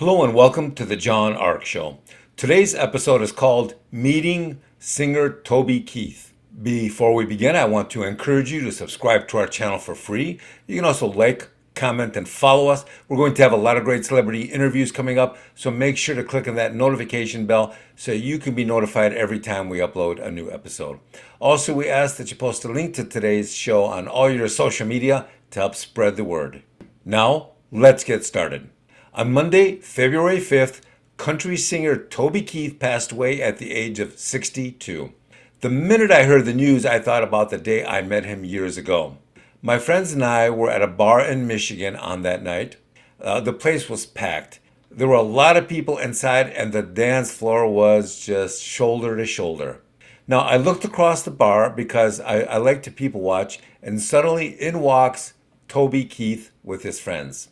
Hello and welcome to the John Ark Show. Today's episode is called Meeting Singer Toby Keith. Before we begin, I want to encourage you to subscribe to our channel for free. You can also like, comment, and follow us. We're going to have a lot of great celebrity interviews coming up, so make sure to click on that notification bell so you can be notified every time we upload a new episode. Also, we ask that you post a link to today's show on all your social media to help spread the word. Now, let's get started. On Monday, February 5th, country singer Toby Keith passed away at the age of 62. The minute I heard the news, I thought about the day I met him years ago. My friends and I were at a bar in Michigan on that night. The place was packed. There were a lot of people inside, and the dance floor was just shoulder to shoulder. Now, I looked across the bar because I like to people watch, and suddenly in walks Toby Keith with his friends.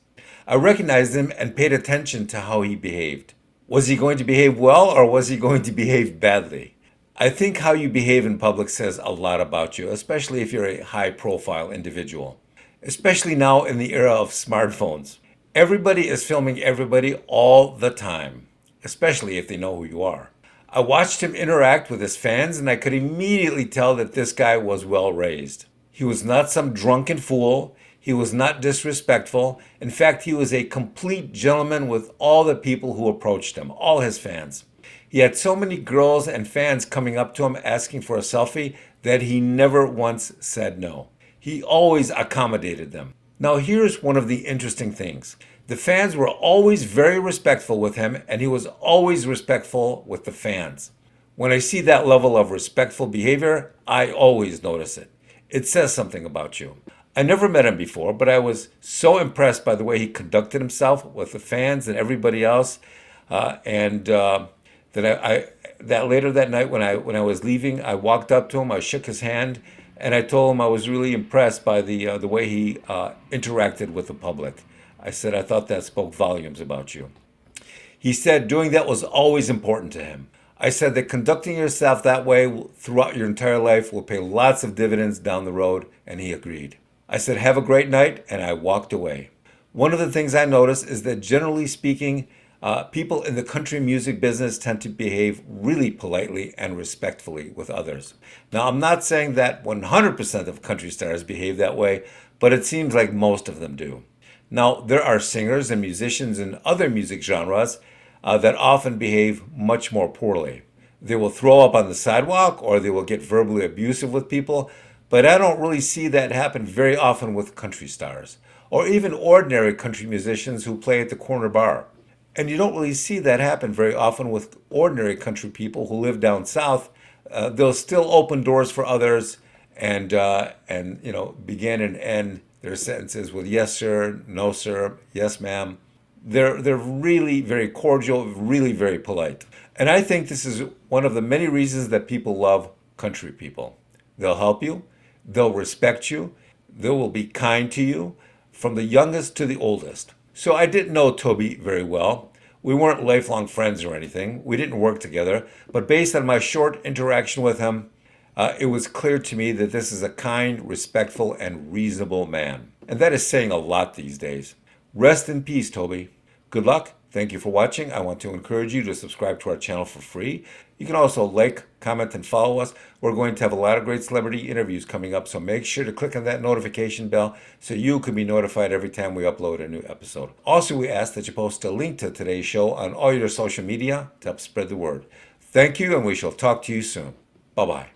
I recognized him and paid attention to how he behaved. Was he going to behave well or was he going to behave badly? I think how you behave in public says a lot about you, especially if you're a high-profile individual. Especially now in the era of smartphones. Everybody is filming everybody all the time, especially if they know who you are. I watched him interact with his fans and I could immediately tell that this guy was well raised. He was not some drunken fool. He was not disrespectful. In fact, he was a complete gentleman with all the people who approached him, all his fans. He had so many girls and fans coming up to him asking for a selfie that he never once said no. He always accommodated them. Now here's one of the interesting things. The fans were always very respectful with him, and he was always respectful with the fans. When I see that level of respectful behavior, I always notice it. It says something about you. I never met him before, but I was so impressed by the way he conducted himself with the fans and everybody else, that later that night when I was leaving, I walked up to him, I shook his hand, and I told him I was really impressed by the way he interacted with the public. I said I thought that spoke volumes about you. He said doing that was always important to him. I said that conducting yourself that way throughout your entire life will pay lots of dividends down the road, and he agreed. I said, have a great night, and I walked away. One of the things I noticed is that generally speaking, people in the country music business tend to behave really politely and respectfully with others. Now, I'm not saying that 100% of country stars behave that way, but it seems like most of them do. Now, there are singers and musicians in other music genres that often behave much more poorly. They will throw up on the sidewalk or they will get verbally abusive with people, but I don't really see that happen very often with country stars or even ordinary country musicians who play at the corner bar. And you don't really see that happen very often with ordinary country people who live down south. They'll still open doors for others and begin and end their sentences with yes sir, no sir, yes ma'am. They're really very cordial, really very polite. And I think this is one of the many reasons that people love country people. They'll help you. They'll respect you. They will be kind to you, from the youngest to the oldest. So I didn't know Toby very well. We weren't lifelong friends or anything. We didn't work together. But based on my short interaction with him, it was clear to me that this is a kind, respectful, and reasonable man. And that is saying a lot these days. Rest in peace, Toby. Good luck. Thank you for watching. I want to encourage you to subscribe to our channel for free. You can also like, comment, and follow us. We're going to have a lot of great celebrity interviews coming up, so make sure to click on that notification bell so you can be notified every time we upload a new episode. Also, we ask that you post a link to today's show on all your social media to help spread the word. Thank you, and we shall talk to you soon. Bye-bye.